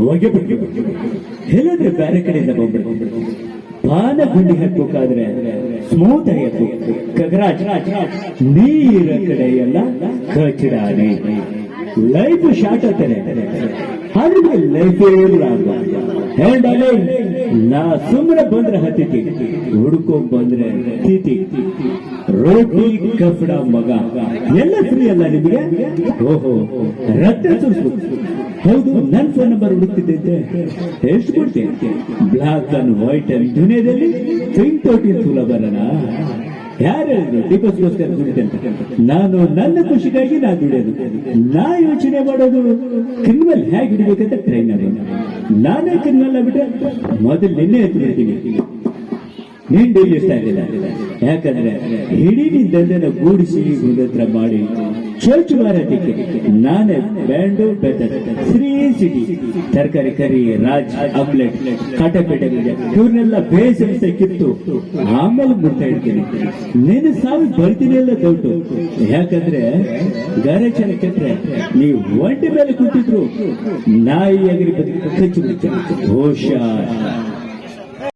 ಹೊಗೆ ಬಿಟ್ಟು ಹೇಳಿದ್ರೆ ಬೇರೆ ಕಡೆಯಿಂದ ಬಂದ್ಬಿಟ್ಟು ಪಾನ ಗುಂಡಿ ಹಾಕ್ಬೇಕಾದ್ರೆ ಸ್ಮೂತ್ ಆಗಿ ಹಾಕ್ಬೇಕು. ಕಗರಾಜ್ ನೀರ ಕಡೆ ಎಲ್ಲ ಕಚಡಾನೆ ಲೈಫ್ ಶಾರ್ಟ್ ಆಗ್ತಾರೆ ಹಾಗೆ ಲೈಫ್ ನಾ ಸುಮ್ಮನೆ ಬಂದ್ರೆ ಹತ್ತಿತಿ ಹುಡ್ಕೊಂಡ್ ಬಂದ್ರೆ ತಿತಿ ರೋಟಿ ಕಫಡ ಮಗ ಎಲ್ಲ ಫ್ರೀ ಅಲ್ಲ ನಿಮಗೆ. ಓಹೋ ರಕ್ತ ಸುರಿಸ್ಬೇಕು. ಹೌದು, ನನ್ ಫೋನ್ ನಂಬರ್ ಹುಡುಕ್ತಿದ್ದೆ. ಎಷ್ಟು ಕೊಡ್ತೀನಿ? ಬ್ಲಾಕ್ ಅಂಡ್ ವೈಟ್ ಅಂಡ್ ದುನಿಯಾದಲ್ಲಿ ಪಿಂಕ್ ತೋಟಿ ತೂಲ ಬರೋಣ. ಯಾರು ಹೇಳಿದ್ರು ಡಿಪೋಸ್ಗೋಸ್ಕರ ದುಡಿತೆ? ನಾನು ನನ್ನ ಖುಷಿಗಾಗಿ ನಾ ದುಡಿಯೋದು. ನಾ ಯೋಚನೆ ಮಾಡೋದು ಕ್ರಿಮಿನಲ್ ಹೇಗೆ ಹಿಡಿಬೇಕಂತ ಟ್ರೈ ಮಾಡೋದು. ನಾನೇ ಕ್ರಿಮಿನಲ್ ಆಗ್ಬಿಟ್ರೆ ಮೊದಲು ನಿನ್ನೆ ಎತ್ತಿಬಿಡ್ತೀನಿ. ನೀನ್ ಡೈಲಿ ಇಷ್ಟ ಆಗಿಲ್ಲ. ಯಾಕಂದ್ರೆ ಇಡೀ ನಿನ್ ದಂಧೆನ ಗೂಡಿಸಿ ಗುಂಡತ್ರ ಮಾಡಿ ಚರ್ಚ್ ಮಾರತಿಕ್ಕೆ ನಾನೇ ಬ್ಯಾಂಡು ಬೆಟರ್ ಶ್ರೀ ಸಿಟಿ ತರಕಾರಿ ಕರಿ ರಾಜ್ ಆಮ್ಲೆಟ್ ಕಾಟಪೇಟೆ ಇವ್ರನ್ನೆಲ್ಲ ಬೇಸರಿಸ ಕಿತ್ತು ಆಮೇಲೆ ಮುಡ್ತಾ ಇಡ್ತೀನಿ. ನೀನು ಸಾವಿ ಬರ್ತೀನಿ ಎಲ್ಲ ದೊಡ್ಡ. ಯಾಕಂದ್ರೆ ಗಾರೇಜ್ ಕೆಟ್ರೆ ನೀವು ಒಂಟಿ ಮೇಲೆ ಕೂತಿದ್ರು ನಾಯಿ ಆಗಿರಿ ಕಚ್ಚಿ ಬಿಡ್ತೀನಿ. ಹುಷಾರ್.